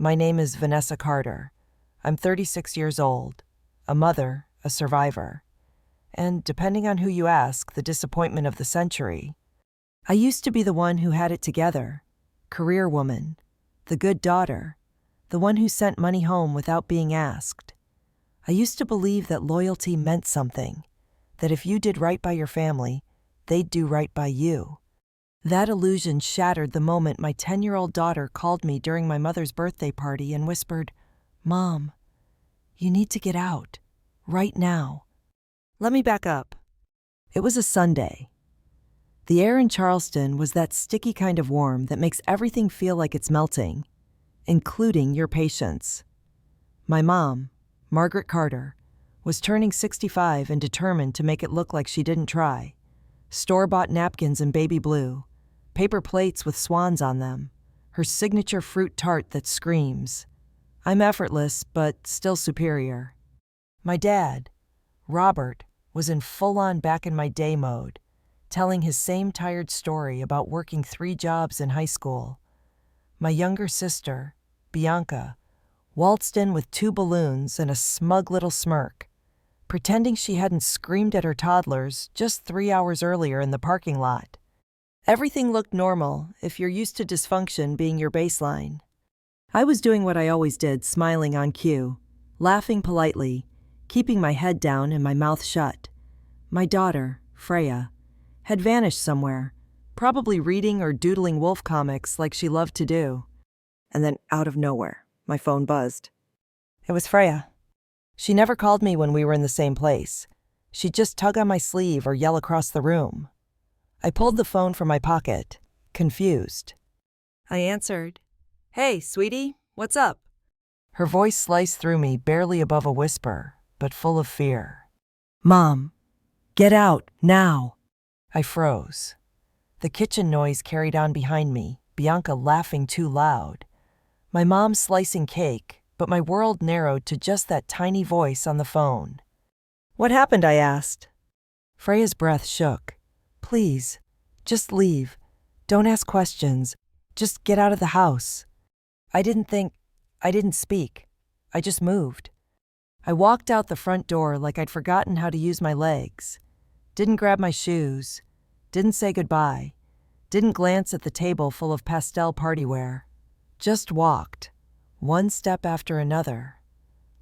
My name is Vanessa Carter. I'm 36 years old, a mother, a survivor, and, depending on who you ask, the disappointment of the century. I used to be the one who had it together, career woman, the good daughter, the one who sent money home without being asked. I used to believe that loyalty meant something, that if you did right by your family, they'd do right by you. That illusion shattered the moment my 10-year-old daughter called me during my mother's birthday party and whispered, "Mom, you need to get out, right now." Let me back up. It was a Sunday. The air in Charleston was that sticky kind of warm that makes everything feel like it's melting, including your patience. My mom, Margaret Carter, was turning 65 and determined to make it look like she didn't try. Store-bought napkins in baby blue, paper plates with swans on them, her signature fruit tart that screams, "I'm effortless, but still superior." My dad, Robert, was in full-on back-in-my-day mode, telling his same tired story about working 3 jobs in high school. My younger sister, Bianca, waltzed in with 2 balloons and a smug little smirk, pretending she hadn't screamed at her toddlers just 3 hours earlier in the parking lot. Everything looked normal if you're used to dysfunction being your baseline. I was doing what I always did, smiling on cue, laughing politely, keeping my head down and my mouth shut. My daughter, Freya, had vanished somewhere, probably reading or doodling wolf comics like she loved to do. And then, out of nowhere, my phone buzzed. It was Freya. She never called me when we were in the same place. She'd just tug on my sleeve or yell across the room. I pulled the phone from my pocket, confused. I answered, "Hey, sweetie, what's up?" Her voice sliced through me, barely above a whisper, but full of fear. "Mom, get out, now." I froze. The kitchen noise carried on behind me, Bianca laughing too loud. My mom slicing cake, but my world narrowed to just that tiny voice on the phone. "What happened?" I asked. Freya's breath shook. "Please, just leave. Don't ask questions. Just get out of the house." I didn't speak. I just moved. I walked out the front door like I'd forgotten how to use my legs. Didn't grab my shoes. Didn't say goodbye. Didn't glance at the table full of pastel partywear. Just walked, one step after another,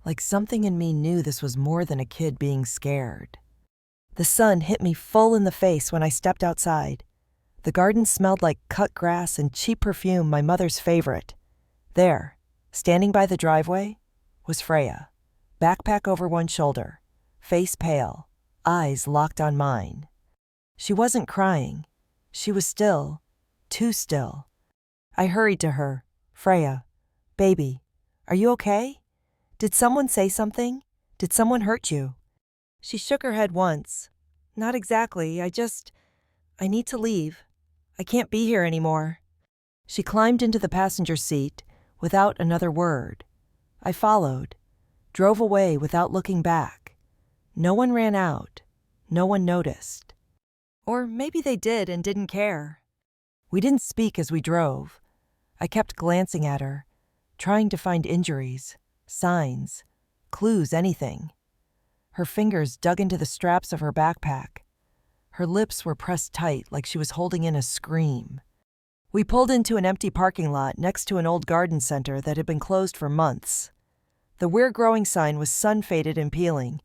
like something in me knew this was more than a kid being scared. The sun hit me full in the face when I stepped outside. The garden smelled like cut grass and cheap perfume, my mother's favorite. There, standing by the driveway, was Freya, backpack over one shoulder, face pale, eyes locked on mine. She wasn't crying. She was still, too still. I hurried to her. "Freya, baby, are you okay? Did someone say something? Did someone hurt you?" She shook her head once. "Not exactly, I need to leave. I can't be here anymore." She climbed into the passenger seat without another word. I followed, drove away without looking back. No one ran out. No one noticed. Or maybe they did and didn't care. We didn't speak as we drove. I kept glancing at her, trying to find injuries, signs, clues, anything. Her fingers dug into the straps of her backpack. Her lips were pressed tight like she was holding in a scream. We pulled into an empty parking lot next to an old garden center that had been closed for months. The "We're Growing" sign was sun-faded and peeling.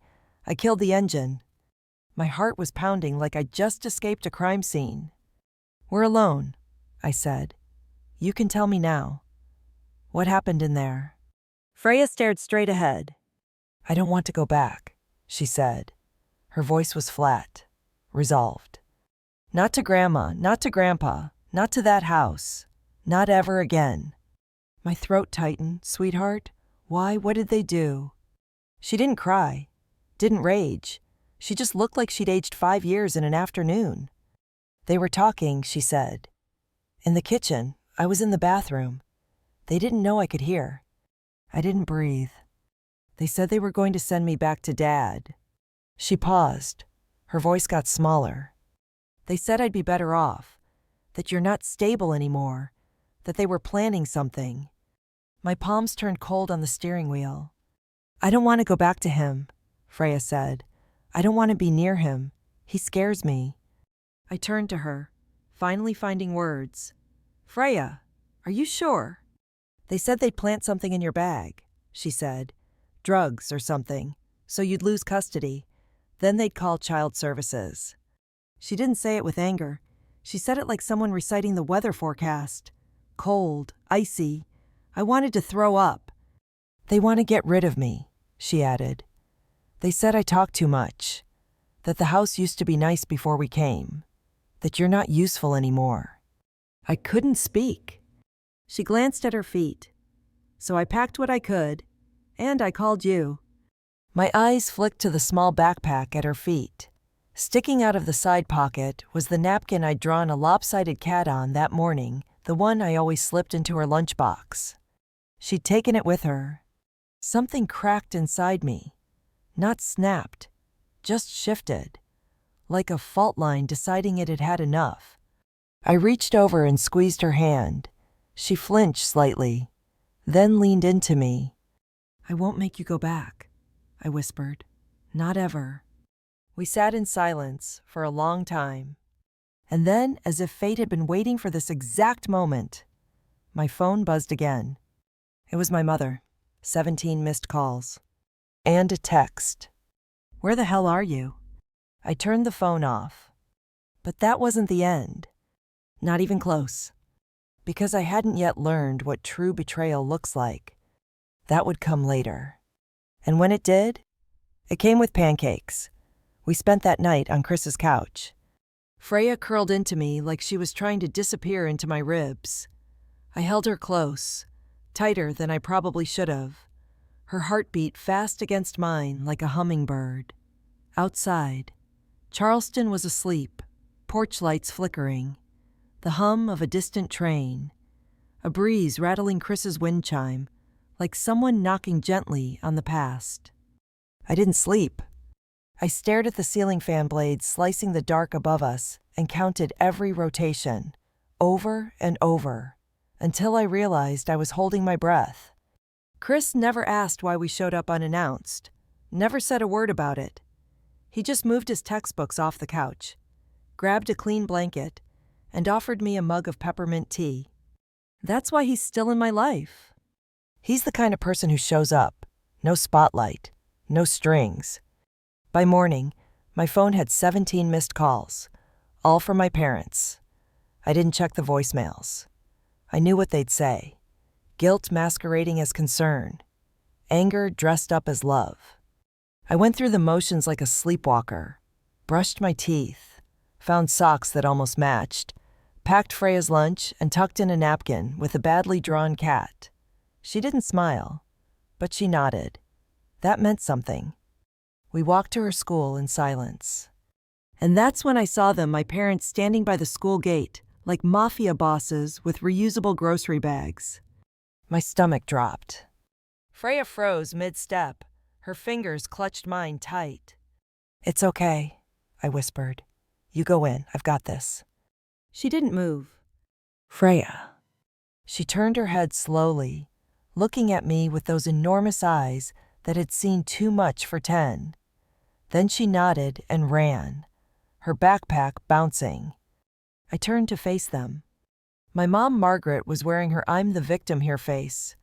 I killed the engine. My heart was pounding like I'd just escaped a crime scene. "We're alone," I said. "You can tell me now. What happened in there?" Freya stared straight ahead. "I don't want to go back," she said. Her voice was flat, resolved. "Not to Grandma, not to Grandpa, not to that house. Not ever again." My throat tightened. "Sweetheart, why? What did they do?" She didn't cry, didn't rage. She just looked like she'd aged 5 years in an afternoon. "They were talking," she said. "In the kitchen. I was in the bathroom. They didn't know I could hear. I didn't breathe. They said they were going to send me back to Dad." She paused. Her voice got smaller. "They said I'd be better off, that you're not stable anymore, that they were planning something." My palms turned cold on the steering wheel. "I don't want to go back to him," Freya said. "I don't want to be near him. He scares me." I turned to her, finally finding words. "Freya, are you sure?" "They said they'd plant something in your bag," she said. "Drugs or something, so you'd lose custody. Then they'd call child services." She didn't say it with anger. She said it like someone reciting the weather forecast. Cold, icy. I wanted to throw up. "They want to get rid of me," she added. "They said I talk too much, that the house used to be nice before we came, that you're not useful anymore." I couldn't speak. She glanced at her feet. "So I packed what I could, and I called you." My eyes flicked to the small backpack at her feet. Sticking out of the side pocket was the napkin I'd drawn a lopsided cat on that morning, the one I always slipped into her lunchbox. She'd taken it with her. Something cracked inside me. Not snapped, just shifted, like a fault line deciding it had had enough. I reached over and squeezed her hand. She flinched slightly, then leaned into me. "I won't make you go back," I whispered. "Not ever." We sat in silence for a long time. And then, as if fate had been waiting for this exact moment, my phone buzzed again. It was my mother. 17 missed calls. And a text. "Where the hell are you?" I turned the phone off. But that wasn't the end. Not even close. Because I hadn't yet learned what true betrayal looks like. That would come later. And when it did, it came with pancakes. We spent that night on Chris's couch. Freya curled into me like she was trying to disappear into my ribs. I held her close, tighter than I probably should have. Her heart beat fast against mine like a hummingbird. Outside, Charleston was asleep, porch lights flickering, the hum of a distant train, a breeze rattling Chris's wind chime, like someone knocking gently on the past. I didn't sleep. I stared at the ceiling fan blades slicing the dark above us and counted every rotation, over and over, until I realized I was holding my breath. Chris never asked why we showed up unannounced, never said a word about it. He just moved his textbooks off the couch, grabbed a clean blanket, and offered me a mug of peppermint tea. That's why he's still in my life. He's the kind of person who shows up, no spotlight, no strings. By morning, my phone had 17 missed calls, all from my parents. I didn't check the voicemails. I knew what they'd say. Guilt masquerading as concern. Anger dressed up as love. I went through the motions like a sleepwalker, brushed my teeth, found socks that almost matched, packed Freya's lunch, and tucked in a napkin with a badly drawn cat. She didn't smile, but she nodded. That meant something. We walked to her school in silence. And that's when I saw them, my parents standing by the school gate, like mafia bosses with reusable grocery bags. My stomach dropped. Freya froze mid-step. Her fingers clutched mine tight. "It's okay," I whispered. "You go in. I've got this." She didn't move. "Freya." She turned her head slowly, looking at me with those enormous eyes that had seen too much for 10. Then she nodded and ran, her backpack bouncing. I turned to face them. My mom, Margaret, was wearing her "I'm the victim here" face,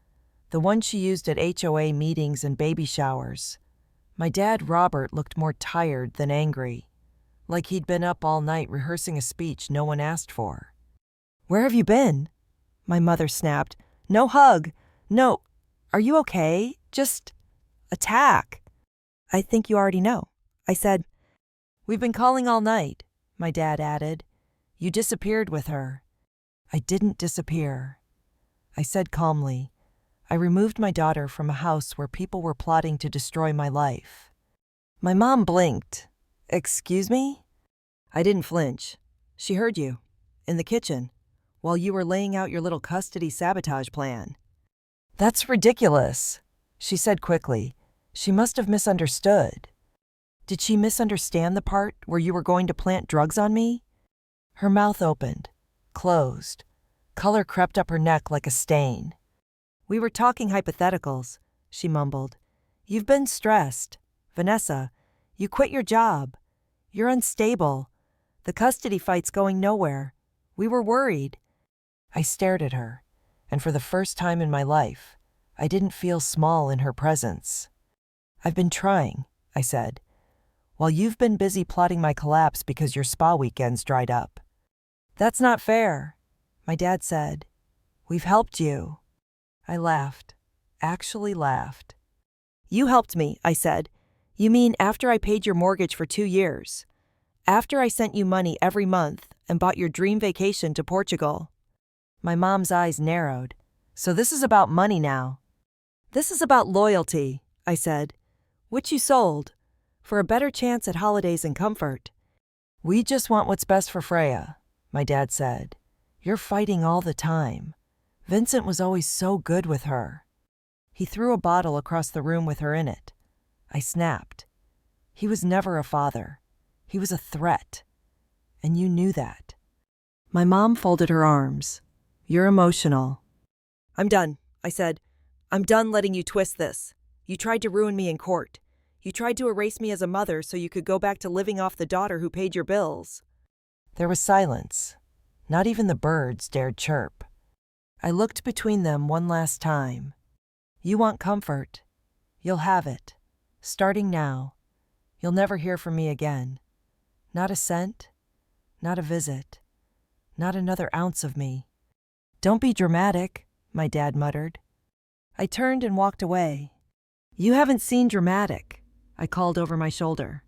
the one she used at HOA meetings and baby showers. My dad, Robert, looked more tired than angry, like he'd been up all night rehearsing a speech no one asked for. "Where have you been?" My mother snapped. "No hug. No. Are you okay? Just attack." "I think you already know," I said. "We've been calling all night," my dad added. "You disappeared with her." I didn't disappear. I said calmly. I removed my daughter from a house where people were plotting to destroy my life. My mom blinked. "Excuse me?" I didn't flinch. "She heard you. In the kitchen. While you were laying out your little custody sabotage plan." "That's ridiculous," she said quickly. She must have misunderstood. Did she misunderstand the part where you were going to plant drugs on me? Her mouth opened, closed. Color crept up her neck like a stain. We were talking hypotheticals, she mumbled. You've been stressed. Vanessa, you quit your job. You're unstable. The custody fight's going nowhere. We were worried. I stared at her, and for the first time in my life, I didn't feel small in her presence. I've been trying, I said, while you've been busy plotting my collapse because your spa weekends dried up. That's not fair, my dad said. We've helped you. I laughed, actually laughed. You helped me, I said. You mean after I paid your mortgage for 2 years? After I sent you money every month and bought your dream vacation to Portugal? My mom's eyes narrowed. So this is about money now. This is about loyalty, I said, which you sold, for a better chance at holidays and comfort. We just want what's best for Freya, my dad said. You're fighting all the time. Vincent was always so good with her. He threw a bottle across the room with her in it. I snapped. He was never a father. He was a threat. And you knew that. My mom folded her arms. You're emotional. I'm done, I said. I'm done letting you twist this. You tried to ruin me in court. You tried to erase me as a mother so you could go back to living off the daughter who paid your bills. There was silence. Not even the birds dared chirp. I looked between them one last time. You want comfort. You'll have it. Starting now. You'll never hear from me again. Not a cent. Not a visit. Not another ounce of me. Don't be dramatic, my dad muttered. I turned and walked away. You haven't seen dramatic, I called over my shoulder.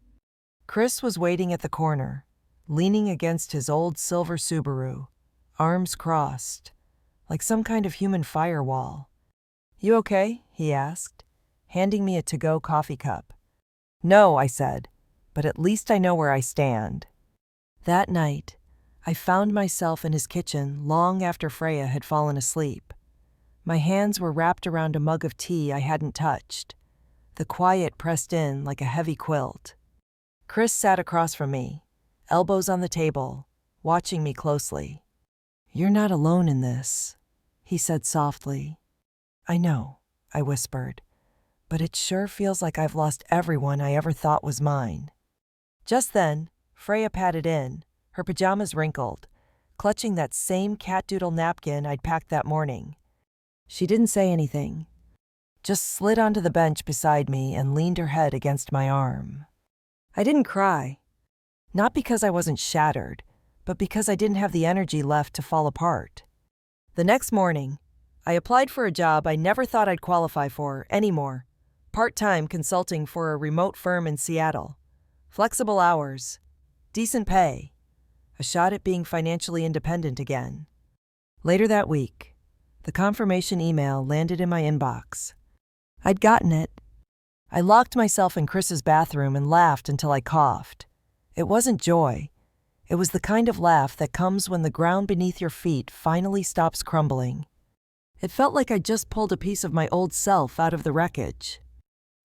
Chris was waiting at the corner, leaning against his old silver Subaru, arms crossed, like some kind of human firewall. You okay? He asked, handing me a to-go coffee cup. No, I said, but at least I know where I stand. That night, I found myself in his kitchen long after Freya had fallen asleep. My hands were wrapped around a mug of tea I hadn't touched, the quiet pressed in like a heavy quilt. Chris sat across from me, elbows on the table, watching me closely. You're not alone in this, he said softly. I know, I whispered, but it sure feels like I've lost everyone I ever thought was mine. Just then, Freya padded in, her pajamas wrinkled, clutching that same cat-doodle napkin I'd packed that morning. She didn't say anything, just slid onto the bench beside me and leaned her head against my arm. I didn't cry, not because I wasn't shattered, but because I didn't have the energy left to fall apart. The next morning, I applied for a job I never thought I'd qualify for anymore, part-time consulting for a remote firm in Seattle. Flexible hours, decent pay, a shot at being financially independent again. Later that week, the confirmation email landed in my inbox. I'd gotten it. I locked myself in Chris's bathroom and laughed until I coughed. It wasn't joy. It was the kind of laugh that comes when the ground beneath your feet finally stops crumbling. It felt like I'd just pulled a piece of my old self out of the wreckage.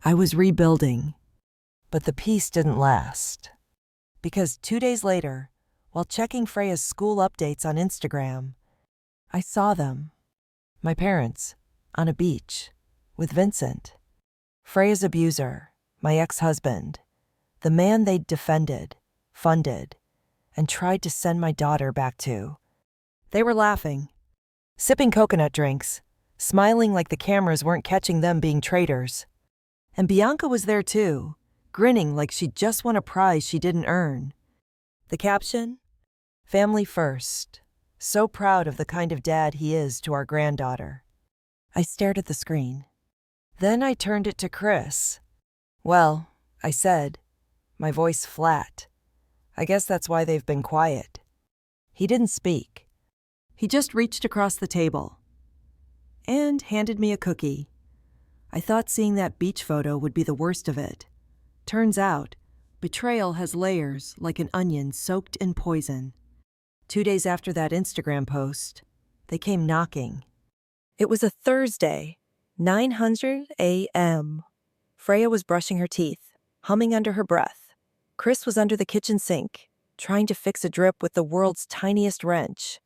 I was rebuilding. But the peace didn't last. Because 2 days later, while checking Freya's school updates on Instagram, I saw them. My parents, on a beach, with Vincent. Freya's abuser, my ex-husband, the man they'd defended, funded, and tried to send my daughter back to. They were laughing, sipping coconut drinks, smiling like the cameras weren't catching them being traitors. And Bianca was there too, grinning like she'd just won a prize she didn't earn. The caption? Family first. So proud of the kind of dad he is to our granddaughter. I stared at the screen. Then I turned it to Chris. Well, I said, my voice flat. I guess that's why they've been quiet. He didn't speak. He just reached across the table and handed me a cookie. I thought seeing that beach photo would be the worst of it. Turns out, betrayal has layers like an onion soaked in poison. 2 days after that Instagram post, they came knocking. It was a Thursday, 9:00 a.m. Freya was brushing her teeth, humming under her breath. Chris was under the kitchen sink, trying to fix a drip with the world's tiniest wrench.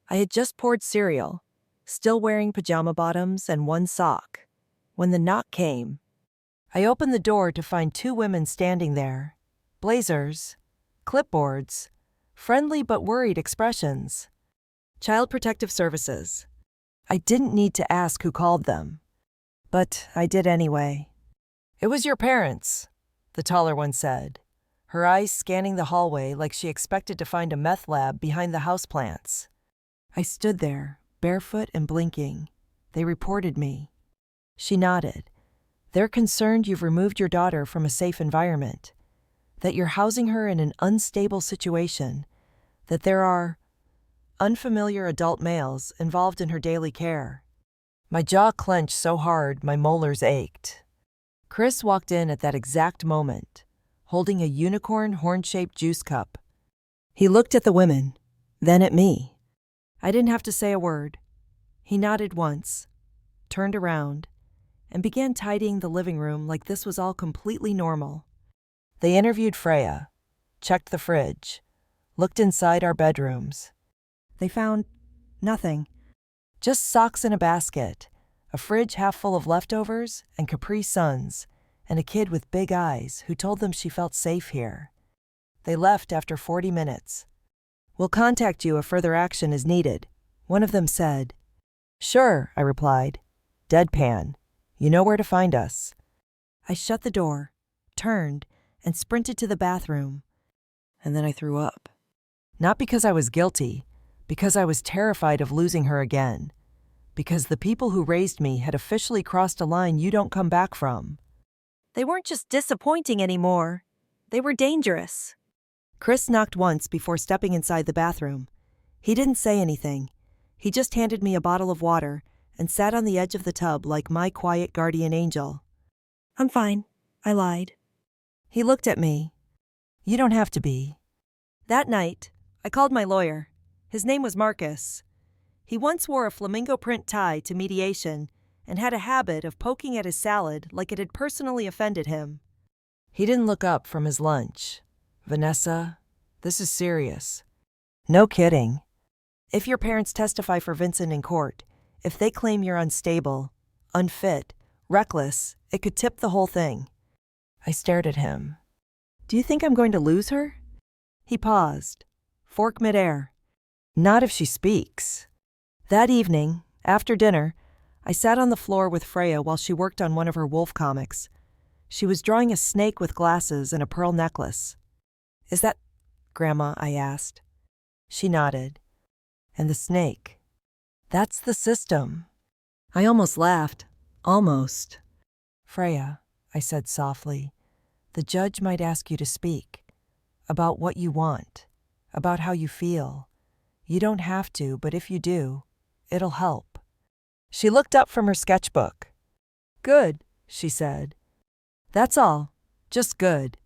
I had just poured cereal, still wearing pajama bottoms and one sock. When the knock came, I opened the door to find two women standing there. Blazers, clipboards, friendly but worried expressions. Child Protective Services. I didn't need to ask who called them, but I did anyway. "It was your parents," the taller one said, her eyes scanning the hallway like she expected to find a meth lab behind the houseplants. I stood there, barefoot and blinking. "They reported me." She nodded. "They're concerned you've removed your daughter from a safe environment, that you're housing her in an unstable situation, that there are unfamiliar adult males involved in her daily care." My jaw clenched so hard my molars ached. Chris walked in at that exact moment, holding a unicorn horn-shaped juice cup. He looked at the women, then at me. I didn't have to say a word. He nodded once, turned around, and began tidying the living room like this was all completely normal. They interviewed Freya, checked the fridge, looked inside our bedrooms. They found nothing. Just socks in a basket, a fridge half full of leftovers, and Capri Suns, and a kid with big eyes who told them she felt safe here. They left after 40 minutes. "We'll contact you if further action is needed," one of them said. "Sure," I replied, deadpan. "You know where to find us." I shut the door, turned, and sprinted to the bathroom. And then I threw up. Not because I was guilty, because I was terrified of losing her again. Because the people who raised me had officially crossed a line you don't come back from. They weren't just disappointing anymore. They were dangerous. Chris knocked once before stepping inside the bathroom. He didn't say anything. He just handed me a bottle of water and sat on the edge of the tub like my quiet guardian angel. "I'm fine," I lied. He looked at me. "You don't have to be." That night, I called my lawyer. His name was Marcus. He once wore a flamingo print tie to mediation and had a habit of poking at his salad like it had personally offended him. He didn't look up from his lunch. "Vanessa, this is serious." "No kidding. If your parents testify for Vincent in court, if they claim you're unstable, unfit, reckless, it could tip the whole thing." I stared at him. "Do you think I'm going to lose her?" He paused, fork midair. "Not if she speaks." That evening, after dinner, I sat on the floor with Freya while she worked on one of her wolf comics. She was drawing a snake with glasses and a pearl necklace. "Is that Grandma?" I asked. She nodded. "And the snake? That's the system." I almost laughed. Almost. "Freya," I said softly, "the judge might ask you to speak. About what you want. About how you feel. You don't have to, but if you do, it'll help." She looked up from her sketchbook. "Good," she said. "That's all. Just good."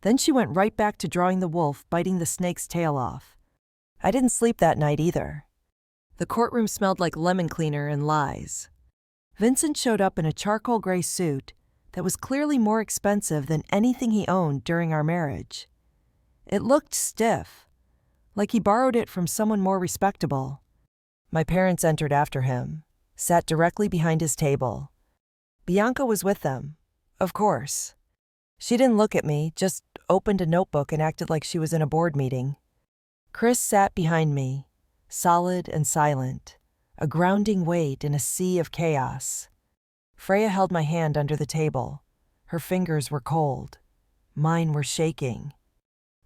Then she went right back to drawing the wolf biting the snake's tail off. I didn't sleep that night either. The courtroom smelled like lemon cleaner and lies. Vincent showed up in a charcoal gray suit that was clearly more expensive than anything he owned during our marriage. It looked stiff, like he borrowed it from someone more respectable. My parents entered after him, sat directly behind his table. Bianca was with them, of course. She didn't look at me, just opened a notebook and acted like she was in a board meeting. Chris sat behind me, solid and silent, a grounding weight in a sea of chaos. Freya held my hand under the table. Her fingers were cold. Mine were shaking.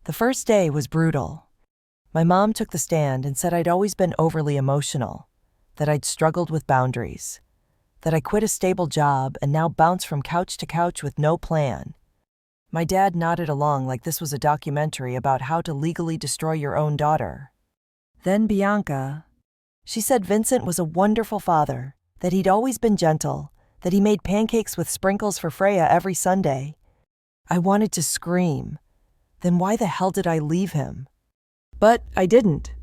The first day was brutal. My mom took the stand and said I'd always been overly emotional, that I'd struggled with boundaries, that I quit a stable job and now bounce from couch to couch with no plan. My dad nodded along like this was a documentary about how to legally destroy your own daughter. Then Bianca. She said Vincent was a wonderful father, that he'd always been gentle, that he made pancakes with sprinkles for Freya every Sunday. I wanted to scream. Then why the hell did I leave him? But I didn't.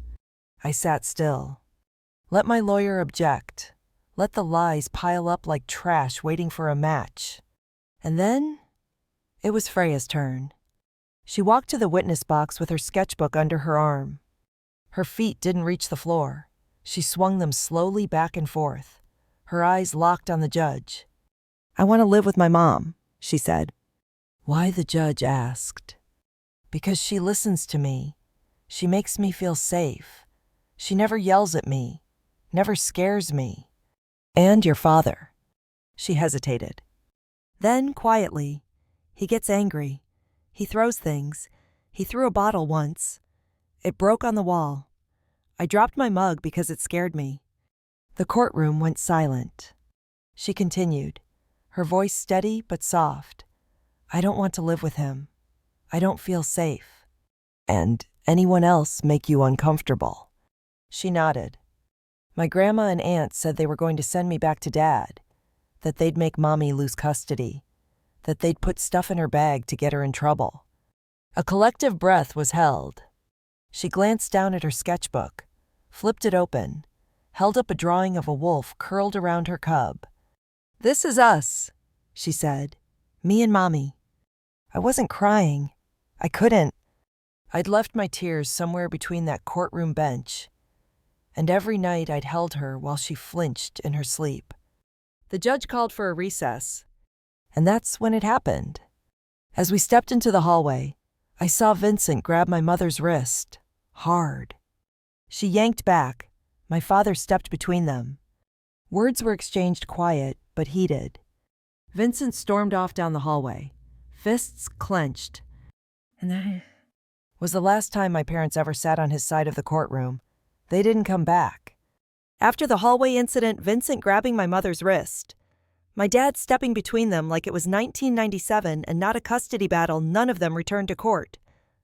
I sat still. Let my lawyer object. Let the lies pile up like trash waiting for a match. And then, it was Freya's turn. She walked to the witness box with her sketchbook under her arm. Her feet didn't reach the floor. She swung them slowly back and forth, her eyes locked on the judge. "I want to live with my mom," she said. "Why?" the judge asked. "Because she listens to me. She makes me feel safe. She never yells at me, never scares me. And your father." She hesitated. Then, quietly, "He gets angry. He throws things. He threw a bottle once. It broke on the wall. I dropped my mug because it scared me." The courtroom went silent. She continued, her voice steady but soft. "I don't want to live with him. I don't feel safe. And anyone else make you uncomfortable?" She nodded. "My grandma and aunt said they were going to send me back to Dad, that they'd make Mommy lose custody, that they'd put stuff in her bag to get her in trouble." A collective breath was held. She glanced down at her sketchbook, flipped it open, held up a drawing of a wolf curled around her cub. "This is us," she said. "Me and Mommy." I wasn't crying. I couldn't. I'd left my tears somewhere between that courtroom bench, and every night I'd held her while she flinched in her sleep. The judge called for a recess, and that's when it happened. As we stepped into the hallway, I saw Vincent grab my mother's wrist, hard. She yanked back. My father stepped between them. Words were exchanged quiet but heated. Vincent stormed off down the hallway, fists clenched. And that was the last time my parents ever sat on his side of the courtroom. They didn't come back. After the hallway incident, Vincent grabbing my mother's wrist, my dad stepping between them like it was 1997 and not a custody battle, none of them returned to court.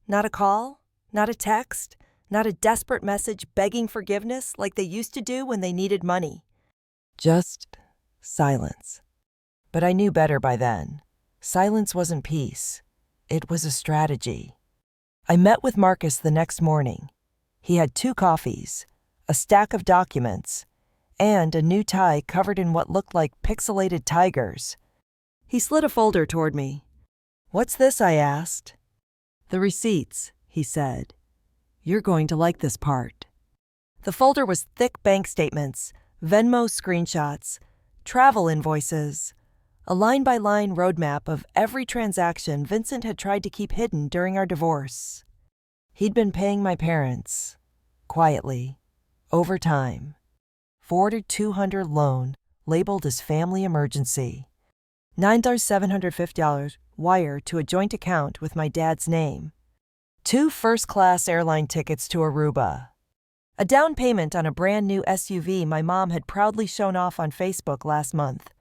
Not a call, not a text, not a desperate message begging forgiveness like they used to do when they needed money. Just silence. But I knew better by then. Silence wasn't peace. It was a strategy. I met with Marcus the next morning. He had 2 coffees, a stack of documents, and a new tie covered in what looked like pixelated tigers. He slid a folder toward me. "What's this?" I asked. "The receipts," he said. "You're going to like this part." The folder was thick bank statements, Venmo screenshots, travel invoices, a line-by-line roadmap of every transaction Vincent had tried to keep hidden during our divorce. He'd been paying my parents, quietly, over time. $4,200 loan, labeled as family emergency. $9,750 wire to a joint account with my dad's name. 2 first-class airline tickets to Aruba. A down payment on a brand new SUV my mom had proudly shown off on Facebook last month.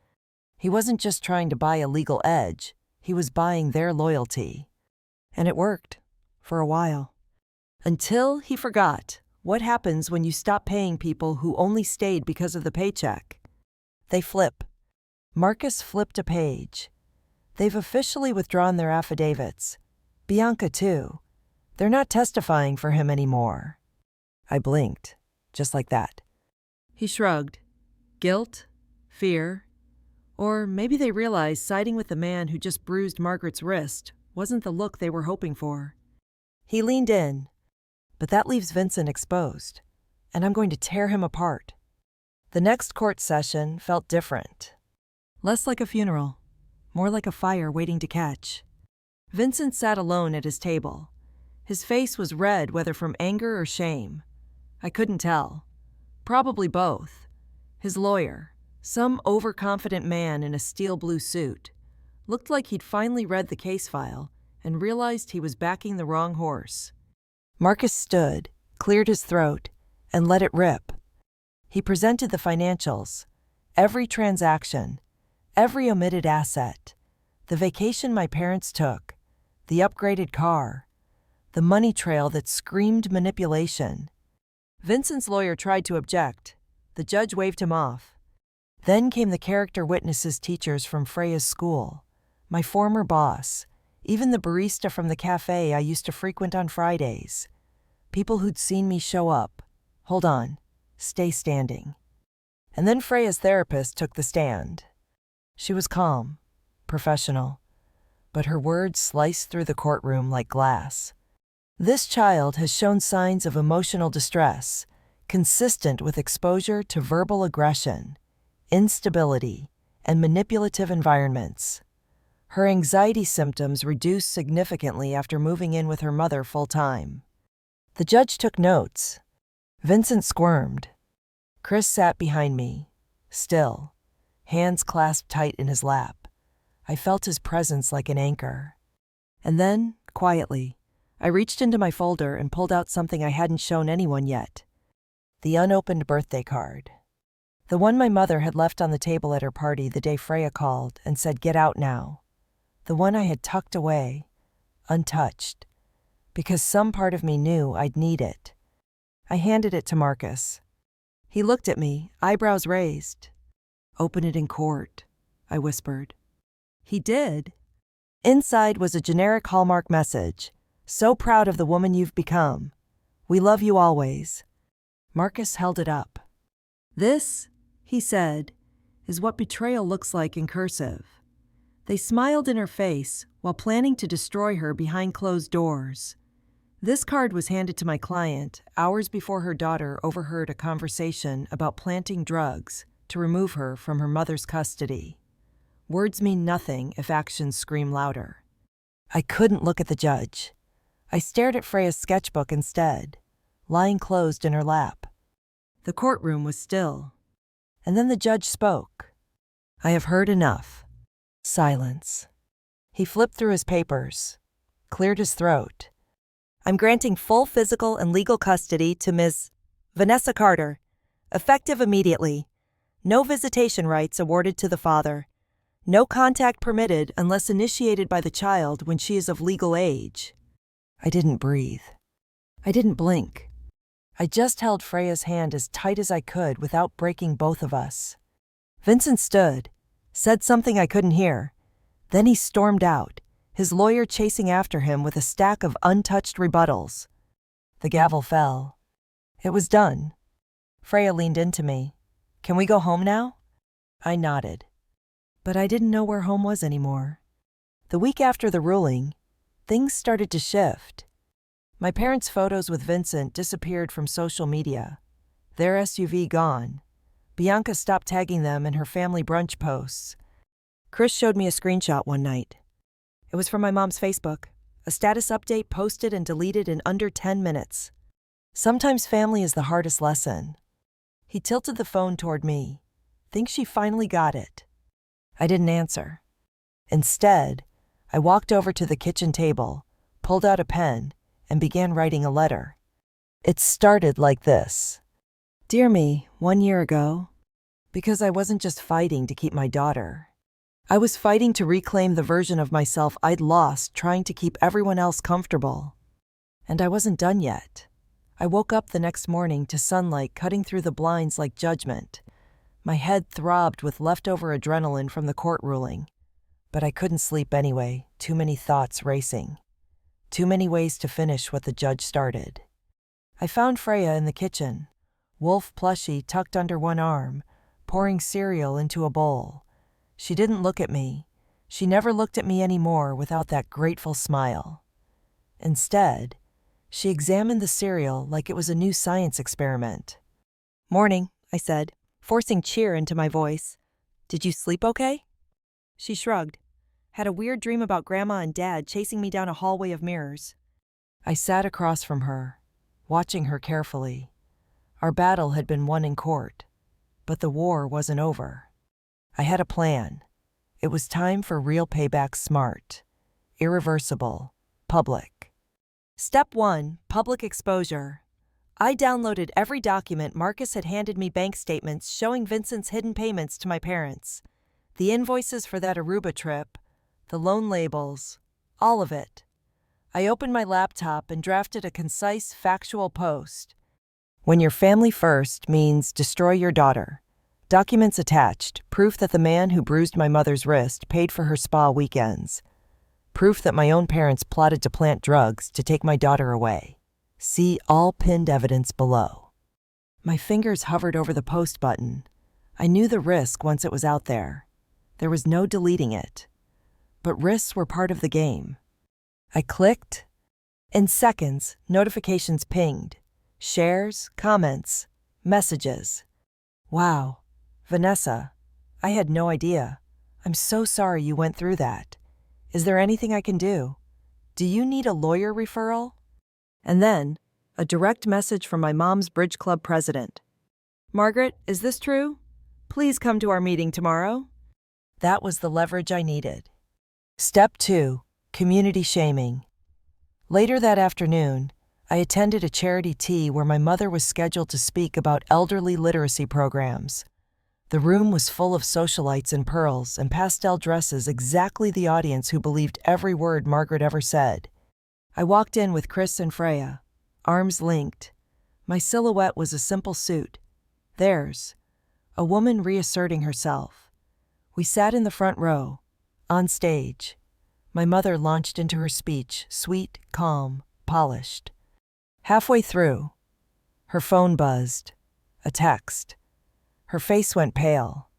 He wasn't just trying to buy a legal edge, he was buying their loyalty. And it worked, for a while. Until he forgot what happens when you stop paying people who only stayed because of the paycheck. They flip. Marcus flipped a page. They've officially withdrawn their affidavits. Bianca, too. They're not testifying for him anymore. I blinked, just like that. He shrugged. Guilt? Fear? Or maybe they realized siding with the man who just bruised Margaret's wrist wasn't the look they were hoping for. He leaned in. But that leaves Vincent exposed, and I'm going to tear him apart. The next court session felt different. Less like a funeral, more like a fire waiting to catch. Vincent sat alone at his table. His face was red, whether from anger or shame. I couldn't tell. Probably both. His lawyer, some overconfident man in a steel blue suit, looked like he'd finally read the case file and realized he was backing the wrong horse. Marcus stood, cleared his throat, and let it rip. He presented the financials, every transaction, every omitted asset, the vacation my parents took, the upgraded car, the money trail that screamed manipulation. Vincent's lawyer tried to object. The judge waved him off. Then came the character witnesses teachers from Freya's school, my former boss, even the barista from the cafe I used to frequent on Fridays. People who'd seen me show up. Hold on. Stay standing. And then Freya's therapist took the stand. She was calm, professional, but her words sliced through the courtroom like glass. This child has shown signs of emotional distress, consistent with exposure to verbal aggression, instability, and manipulative environments. Her anxiety symptoms reduced significantly after moving in with her mother full-time. The judge took notes. Vincent squirmed. Chris sat behind me, still, hands clasped tight in his lap. I felt his presence like an anchor. And then, quietly, I reached into my folder and pulled out something I hadn't shown anyone yet. The unopened birthday card. The one my mother had left on the table at her party the day Freya called and said, "Get out now." The one I had tucked away, untouched, because some part of me knew I'd need it. I handed it to Marcus. He looked at me, eyebrows raised. "Open it in court," I whispered. He did. Inside was a generic Hallmark message. "So proud of the woman you've become. We love you always." Marcus held it up. "This," he said, "is what betrayal looks like in cursive." They smiled in her face while planning to destroy her behind closed doors. This card was handed to my client hours before her daughter overheard a conversation about planting drugs to remove her from her mother's custody. Words mean nothing if actions scream louder. I couldn't look at the judge. I stared at Freya's sketchbook instead, lying closed in her lap. The courtroom was still. And then the judge spoke. "I have heard enough." Silence. He flipped through his papers, cleared his throat. "I'm granting full physical and legal custody to Ms. Vanessa Carter, effective immediately. No visitation rights awarded to the father. No contact permitted unless initiated by the child when she is of legal age." I didn't breathe. I didn't blink. I just held Freya's hand as tight as I could without breaking both of us. Vincent stood, said something I couldn't hear. Then he stormed out, his lawyer chasing after him with a stack of untouched rebuttals. The gavel fell. It was done. Freya leaned into me. "Can we go home now?" I nodded. But I didn't know where home was anymore. The week after the ruling, things started to shift. My parents' photos with Vincent disappeared from social media. Their SUV gone. Bianca stopped tagging them in her family brunch posts. Chris showed me a screenshot one night. It was from my mom's Facebook, a status update posted and deleted in under 10 minutes. Sometimes family is the hardest lesson. He tilted the phone toward me. Think she finally got it. I didn't answer. Instead, I walked over to the kitchen table, pulled out a pen, and began writing a letter. It started like this. "Dear me, 1 year ago." Because I wasn't just fighting to keep my daughter. I was fighting to reclaim the version of myself I'd lost trying to keep everyone else comfortable. And I wasn't done yet. I woke up the next morning to sunlight cutting through the blinds like judgment. My head throbbed with leftover adrenaline from the court ruling. But I couldn't sleep anyway, too many thoughts racing. Too many ways to finish what the judge started. I found Freya in the kitchen, wolf plushie tucked under one arm, pouring cereal into a bowl. She didn't look at me. She never looked at me anymore without that grateful smile. Instead, she examined the cereal like it was a new science experiment. "Morning," I said, forcing cheer into my voice. "Did you sleep okay?" She shrugged. "Had a weird dream about Grandma and Dad chasing me down a hallway of mirrors." I sat across from her, watching her carefully. Our battle had been won in court, but the war wasn't over. I had a plan. It was time for real payback, smart, irreversible, public. Step 1, public exposure. I downloaded every document Marcus had handed me, bank statements showing Vincent's hidden payments to my parents, the invoices for that Aruba trip, the loan labels, all of it. I opened my laptop and drafted a concise, factual post. "When your family first means destroy your daughter. Documents attached, proof that the man who bruised my mother's wrist paid for her spa weekends. Proof that my own parents plotted to plant drugs to take my daughter away. See all pinned evidence below." My fingers hovered over the post button. I knew the risk once it was out there. There was no deleting it. But risks were part of the game. I clicked. In seconds, notifications pinged. Shares, comments, Messages. Wow. Vanessa, I had no idea. I'm so sorry you went through that. Is there anything I can do? Do you need a lawyer referral? And then, a direct message from my mom's bridge club president. Margaret, is this true? Please come to our meeting tomorrow. That was the leverage I needed. Step 2. Community shaming. Later that afternoon, I attended a charity tea where my mother was scheduled to speak about elderly literacy programs. The room was full of socialites in pearls and pastel dresses, exactly the audience who believed every word Margaret ever said. I walked in with Chris and Freya, arms linked. My silhouette was a simple suit. Theirs, a woman reasserting herself. We sat in the front row, on stage. My mother launched into her speech, sweet, calm, polished. Halfway through, her phone buzzed. A text. Her face went pale.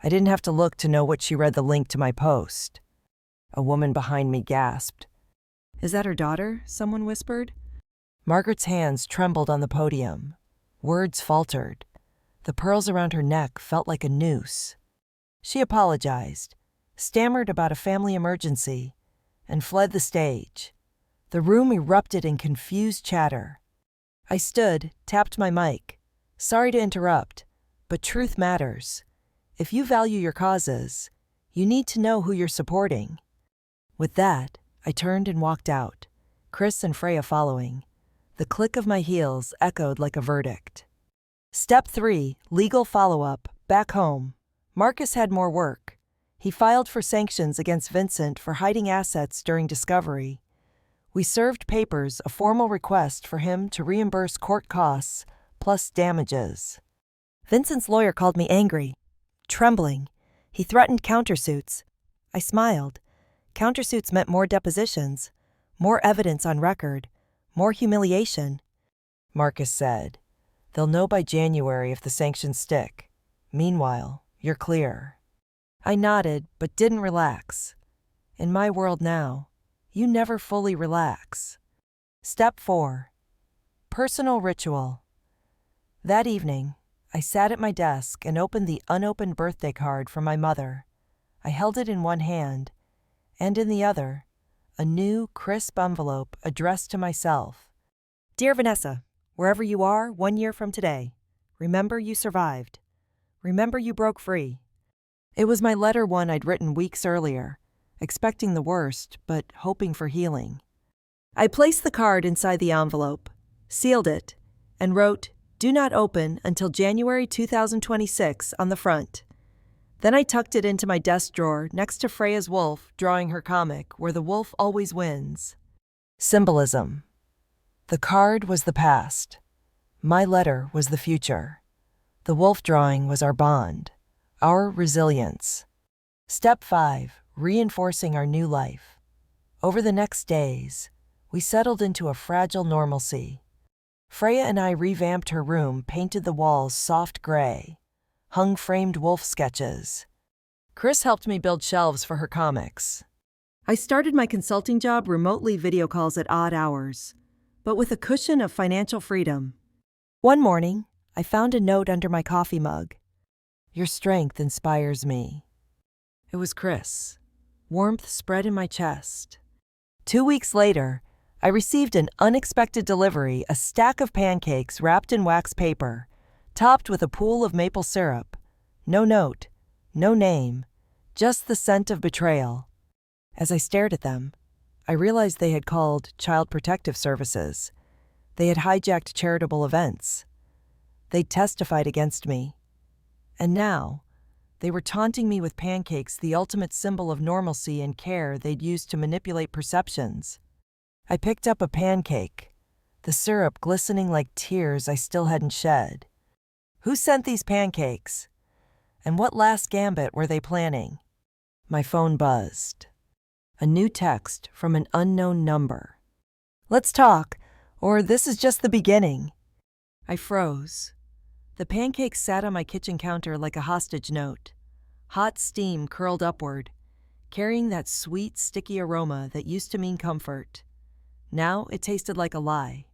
I didn't have to look to know what she read the link to my post. A woman behind me gasped. Is that her daughter? Someone whispered. Margaret's hands trembled on the podium. Words faltered. The pearls around her neck felt like a noose. She apologized, stammered about a family emergency, and fled the stage. The room erupted in confused chatter. I stood, tapped my mic. Sorry to interrupt, but truth matters. If you value your causes, you need to know who you're supporting. With that, I turned and walked out, Chris and Freya following. The click of my heels echoed like a verdict. Step 3, legal follow-up, back home. Marcus had more work. He filed for sanctions against Vincent for hiding assets during discovery. We served papers, a formal request for him to reimburse court costs, plus damages. Vincent's lawyer called me angry, trembling. He threatened countersuits. I smiled. Countersuits meant more depositions, more evidence on record, more humiliation. Marcus said, "They'll know by January if the sanctions stick. Meanwhile, you're clear." I nodded, but didn't relax. In my world now, you never fully relax. Step 4. Personal ritual. That evening, I sat at my desk and opened the unopened birthday card from my mother. I held it in one hand, and in the other, a new, crisp envelope addressed to myself. Dear Vanessa, wherever you are 1 year from today, remember you survived. Remember you broke free. It was my letter one I'd written weeks earlier, expecting the worst, but hoping for healing. I placed the card inside the envelope, sealed it, and wrote, "Do not open until January 2026 on the front." Then I tucked it into my desk drawer next to Freya's wolf drawing her comic, where the wolf always wins. Symbolism. The card was the past. My letter was the future. The wolf drawing was our bond, our resilience. Step 5. Reinforcing our new life. Over the next days, we settled into a fragile normalcy. Freya and I revamped her room, painted the walls soft gray, hung framed wolf sketches. Chris helped me build shelves for her comics. I started my consulting job remotely, video calls at odd hours, but with a cushion of financial freedom. One morning, I found a note under my coffee mug. "Your strength inspires me." It was Chris. Warmth spread in my chest. 2 weeks later, I received an unexpected delivery, a stack of pancakes wrapped in wax paper, topped with a pool of maple syrup. No note, no name, just the scent of betrayal. As I stared at them, I realized they had called Child Protective Services. They had hijacked charitable events. They'd testified against me. And now, they were taunting me with pancakes, the ultimate symbol of normalcy and care they'd used to manipulate perceptions. I picked up a pancake, the syrup glistening like tears I still hadn't shed. Who sent these pancakes? And what last gambit were they planning? My phone buzzed. A new text from an unknown number. "Let's talk, or this is just the beginning." I froze. The pancakes sat on my kitchen counter like a hostage note. Hot steam curled upward, carrying that sweet, sticky aroma that used to mean comfort. Now it tasted like a lie.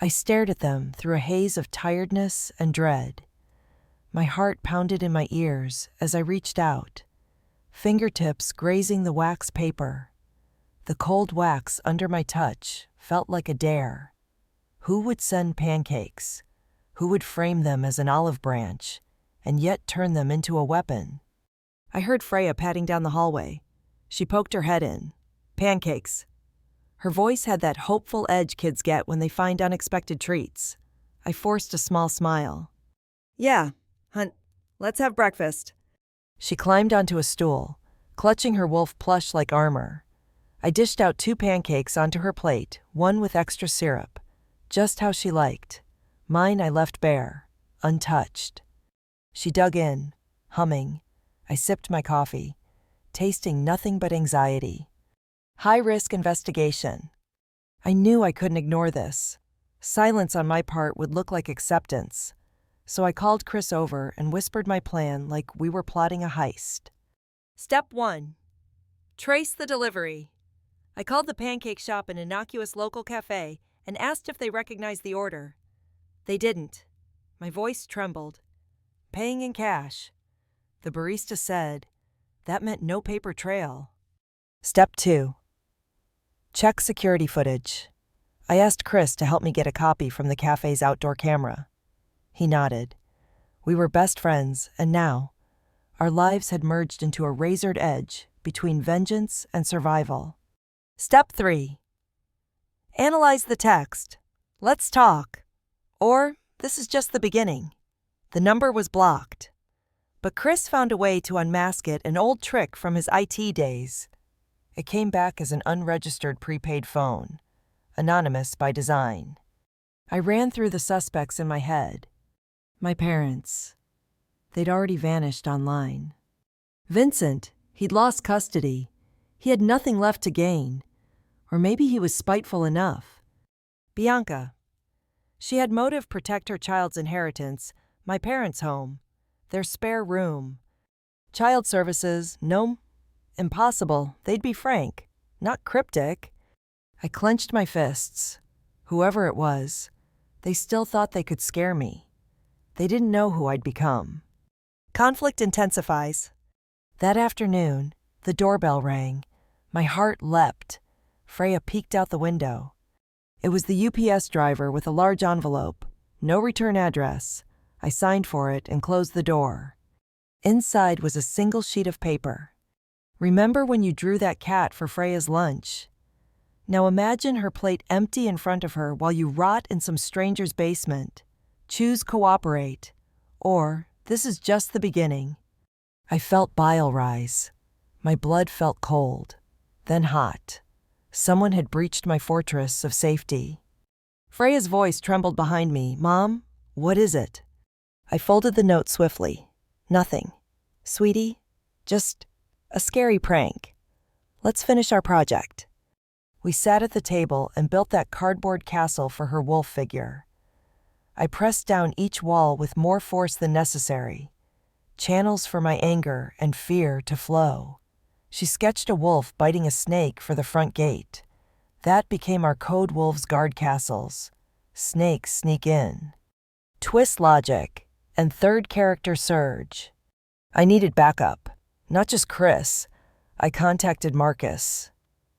I stared at them through a haze of tiredness and dread. My heart pounded in my ears as I reached out, fingertips grazing the wax paper. The cold wax under my touch felt like a dare. Who would send pancakes? Who would frame them as an olive branch, and yet turn them into a weapon? I heard Freya padding down the hallway. She poked her head in. Pancakes. Her voice had that hopeful edge kids get when they find unexpected treats. I forced a small smile. Yeah, Hunt, let's have breakfast. She climbed onto a stool, clutching her wolf plush like armor. I dished out 2 pancakes onto her plate, one with extra syrup, just how she liked. Mine I left bare, untouched. She dug in, humming. I sipped my coffee, tasting nothing but anxiety. High-risk investigation. I knew I couldn't ignore this. Silence on my part would look like acceptance. So I called Chris over and whispered my plan like we were plotting a heist. Step 1. Trace the delivery. I called the pancake shop, an innocuous local cafe, and asked if they recognized the order. They didn't. My voice trembled. Paying in cash. The barista said, that meant no paper trail. Step 2. Check security footage. I asked Chris to help me get a copy from the cafe's outdoor camera. He nodded. We were best friends, and now, our lives had merged into a razored edge between vengeance and survival. Step 3. Analyze the text. Let's talk. Or, this is just the beginning. The number was blocked. But Chris found a way to unmask it, an old trick from his IT days. It came back as an unregistered prepaid phone, anonymous by design. I ran through the suspects in my head. My parents. They'd already vanished online. Vincent, he'd lost custody. He had nothing left to gain. Or maybe he was spiteful enough. Bianca. She had motive protect her child's inheritance, my parents' home, their spare room. Child services, no, impossible. They'd be frank, not cryptic. I clenched my fists. Whoever it was, they still thought they could scare me. They didn't know who I'd become. Conflict intensifies. That afternoon, the doorbell rang. My heart leapt. Freya peeked out the window. It was the UPS driver with a large envelope. No return address. I signed for it and closed the door. Inside was a single sheet of paper. Remember when you drew that cat for Freya's lunch? Now imagine her plate empty in front of her while you rot in some stranger's basement. Choose cooperate, or this is just the beginning. I felt bile rise. My blood felt cold, then hot. Someone had breached my fortress of safety. Freya's voice trembled behind me. Mom, what is it? I folded the note swiftly. Nothing. Sweetie, just a scary prank. Let's finish our project. We sat at the table and built that cardboard castle for her wolf figure. I pressed down each wall with more force than necessary, channels for my anger and fear to flow. She sketched a wolf biting a snake for the front gate. That became our code wolves' guard castles. Snakes sneak in. Twist logic and third character surge. I needed backup, not just Chris. I contacted Marcus.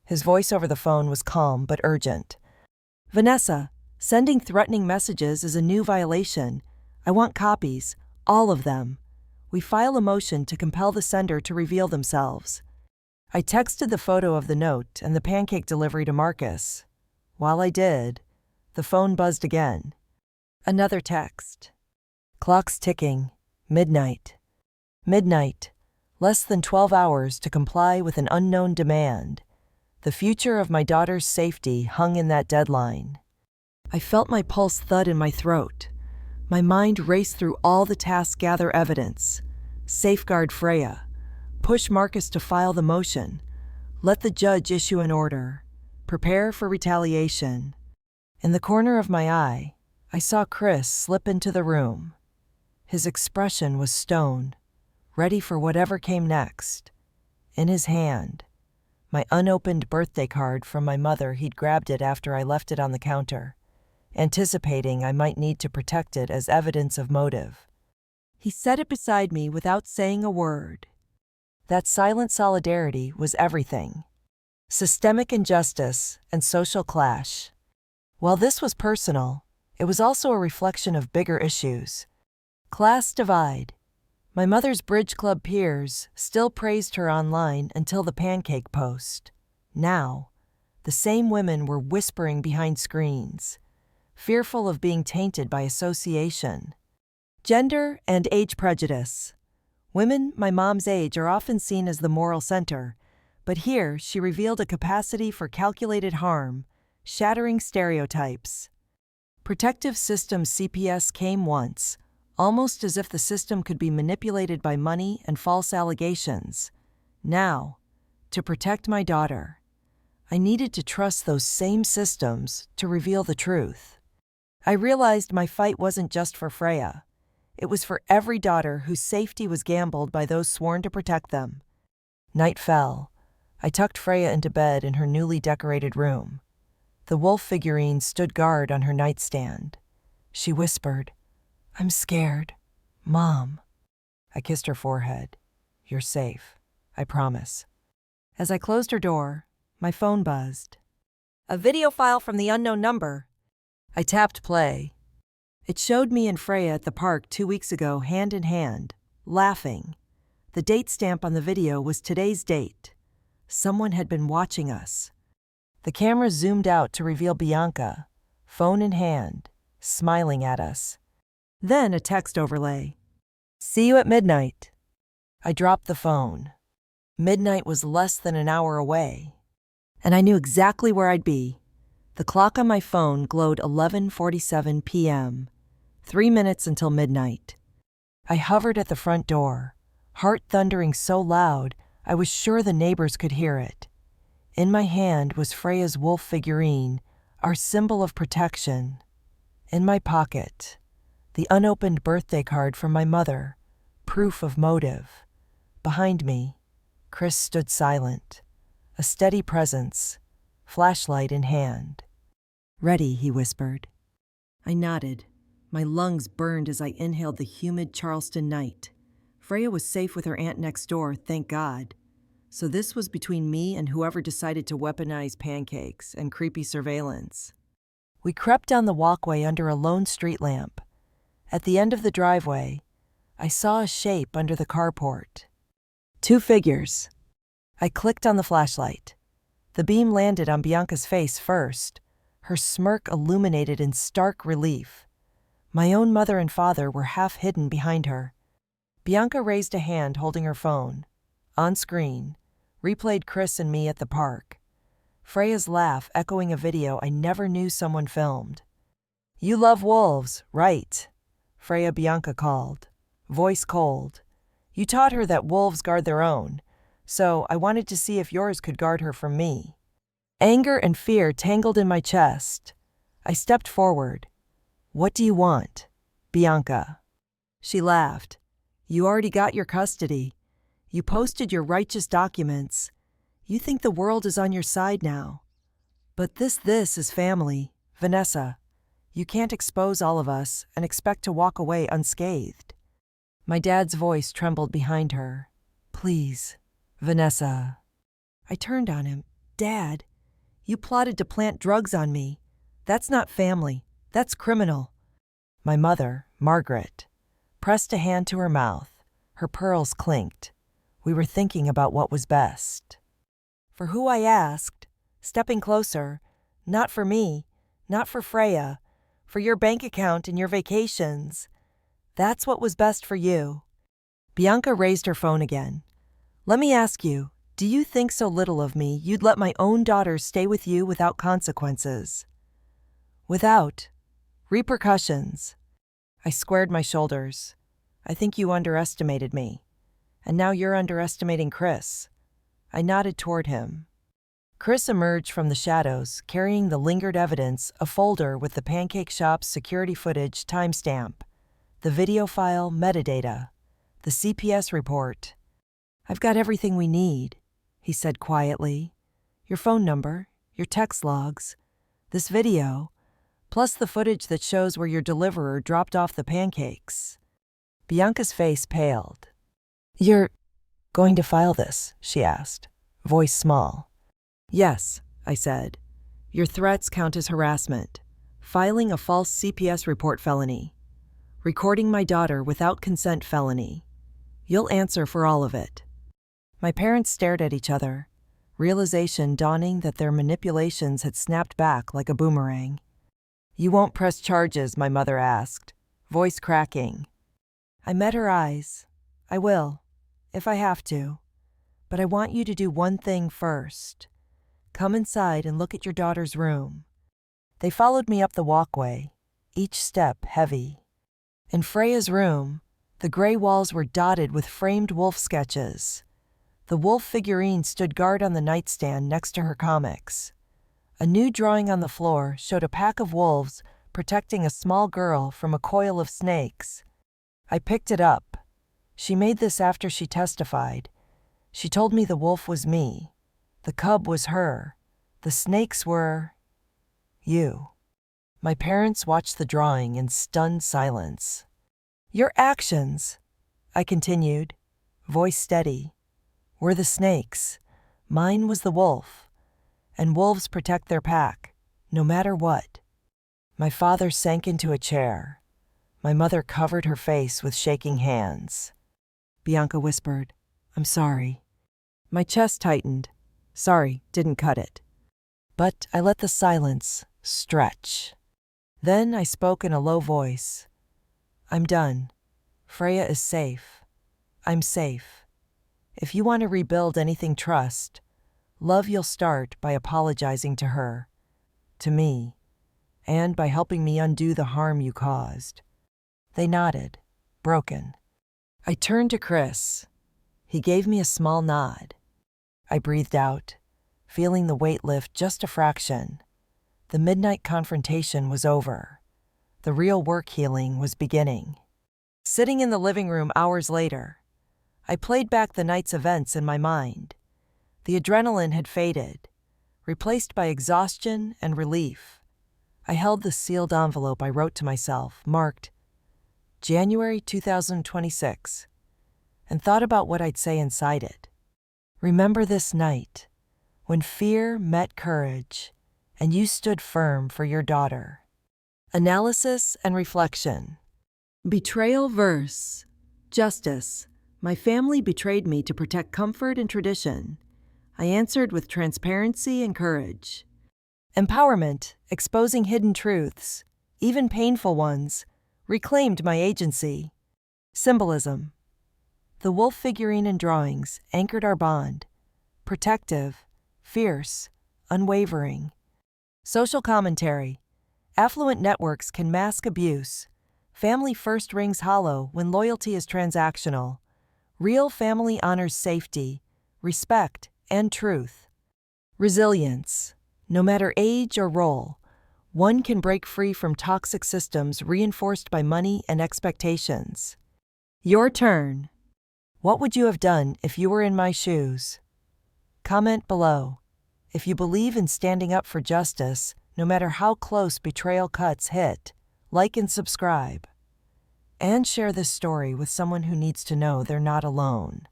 His voice over the phone was calm but urgent. Vanessa, sending threatening messages is a new violation. I want copies, all of them. We file a motion to compel the sender to reveal themselves. I texted the photo of the note and the pancake delivery to Marcus. While I did, the phone buzzed again. Another text. Clock's ticking. Midnight. Midnight. Less than 12 hours to comply with an unknown demand. The future of my daughter's safety hung in that deadline. I felt my pulse thud in my throat. My mind raced through all the tasks: gather evidence, safeguard Freya, push Marcus to file the motion, let the judge issue an order, prepare for retaliation. In the corner of my eye, I saw Chris slip into the room. His expression was stone, ready for whatever came next. In his hand, my unopened birthday card from my mother. He'd grabbed it after I left it on the counter. anticipating I might need to protect it as evidence of motive. He set it beside me without saying a word. That silent solidarity was everything. Systemic injustice and social clash. While this was personal, it was also a reflection of bigger issues. Class divide. My mother's bridge club peers still praised her online until the pancake post. Now, the same women were whispering behind screens, fearful of being tainted by association. Gender and age prejudice. Women my mom's age are often seen as the moral center, but here she revealed a capacity for calculated harm, shattering stereotypes. Protective system CPS came once, almost as if the system could be manipulated by money and false allegations. Now, to protect my daughter, I needed to trust those same systems to reveal the truth. I realized my fight wasn't just for Freya. It was for every daughter whose safety was gambled by those sworn to protect them. Night fell. I tucked Freya into bed in her newly decorated room. The wolf figurine stood guard on her nightstand. She whispered, "I'm scared, Mom." I kissed her forehead. "You're safe, I promise." As I closed her door, my phone buzzed. A video file from the unknown number. I tapped play. It showed me and Freya at the park 2 weeks ago, hand in hand, laughing. The date stamp on the video was today's date. Someone had been watching us. The camera zoomed out to reveal Bianca, phone in hand, smiling at us. Then a text overlay. "See you at midnight." I dropped the phone. Midnight was less than an hour away, and I knew exactly where I'd be. The clock on my phone glowed 11:47 p.m., 3 minutes until midnight. I hovered at the front door, heart thundering so loud I was sure the neighbors could hear it. In my hand was Freya's wolf figurine, our symbol of protection. In my pocket, the unopened birthday card from my mother, proof of motive. Behind me, Chris stood silent, a steady presence, flashlight in hand. "Ready," he whispered. I nodded. My lungs burned as I inhaled the humid Charleston night. Freya was safe with her aunt next door, thank God. So this was between me and whoever decided to weaponize pancakes and creepy surveillance. We crept down the walkway under a lone street lamp. At the end of the driveway, I saw a shape under the carport. 2 figures. I clicked on the flashlight. The beam landed on Bianca's face first, her smirk illuminated in stark relief. My own mother and father were half hidden behind her. Bianca raised a hand holding her phone. On screen, replayed Chris and me at the park. Freya's laugh echoing a video I never knew someone filmed. "You love wolves, right?" Freya Bianca called, voice cold. "You taught her that wolves guard their own, so I wanted to see if yours could guard her from me." Anger and fear tangled in my chest. I stepped forward. "What do you want, Bianca?" She laughed. "You already got your custody. You posted your righteous documents. You think the world is on your side now. But this is family, Vanessa. You can't expose all of us and expect to walk away unscathed." My dad's voice trembled behind her. "Please, Vanessa." I turned on him. "Dad, you plotted to plant drugs on me. That's not family. That's criminal." My mother, Margaret, pressed a hand to her mouth. Her pearls clinked. We were thinking about what was best. For who, I asked, stepping closer. "Not for me, not for Freya, for your bank account and your vacations. That's what was best for you." Bianca raised her phone again. "Let me ask you, do you think so little of me you'd let my own daughter stay with you without consequences? Without repercussions?" I squared my shoulders. "I think you underestimated me. And now you're underestimating Chris." I nodded toward him. Chris emerged from the shadows, carrying the lingered evidence, a folder with the pancake shop's security footage timestamp, the video file metadata, the CPS report. "I've got everything we need," he said quietly. "Your phone number, your text logs, this video, plus the footage that shows where your deliverer dropped off the pancakes. Bianca's face paled. "You're going to file this?" she asked, voice small. "Yes," I said. "Your threats count as harassment, filing a false CPS report felony, recording my daughter without consent felony. You'll answer for all of it." My parents stared at each other, realization dawning that their manipulations had snapped back like a boomerang. "You won't press charges?" my mother asked, voice cracking. I met her eyes. "I will, if I have to. But I want you to do one thing first. Come inside and look at your daughter's room." They followed me up the walkway, each step heavy. In Freya's room, the gray walls were dotted with framed wolf sketches. The wolf figurine stood guard on the nightstand next to her comics. A new drawing on the floor showed a pack of wolves protecting a small girl from a coil of snakes. I picked it up. She made this after she testified. She told me the wolf was me. The cub was her. The snakes were... you. My parents watched the drawing in stunned silence. "Your actions," I continued, voice steady, "were the snakes. Mine was the wolf. And wolves protect their pack, no matter what." My father sank into a chair. My mother covered her face with shaking hands. Bianca whispered, "I'm sorry." My chest tightened. Sorry didn't cut it. But I let the silence stretch. Then I spoke in a low voice. "I'm done. Freya is safe. I'm safe. If you want to rebuild anything trust, love, you'll start by apologizing to her, to me, and by helping me undo the harm you caused." They nodded, broken. I turned to Chris. He gave me a small nod. I breathed out, feeling the weight lift just a fraction. The midnight confrontation was over. The real work healing was beginning. Sitting in the living room hours later, I played back the night's events in my mind. The adrenaline had faded, replaced by exhaustion and relief. I held the sealed envelope I wrote to myself, marked January 2026, and thought about what I'd say inside it. "Remember this night, when fear met courage, and you stood firm for your daughter." Analysis and reflection. Betrayal verse. Justice. My family betrayed me to protect comfort and tradition. I answered with transparency and courage. Empowerment, exposing hidden truths, even painful ones, reclaimed my agency. Symbolism. The wolf figurine and drawings anchored our bond, protective, fierce, unwavering. Social commentary. Affluent networks can mask abuse. Family first rings hollow when loyalty is transactional. Real family honors safety, respect, and truth. Resilience. No matter age or role, one can break free from toxic systems reinforced by money and expectations. Your turn. What would you have done if you were in my shoes? Comment below. If you believe in standing up for justice, no matter how close betrayal cuts hit, like and subscribe. And share this story with someone who needs to know they're not alone.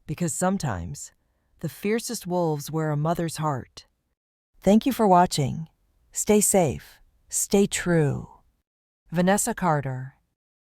Because sometimes, the fiercest wolves wear a mother's heart. Thank you for watching. Stay safe. Stay true. Vanessa Carter.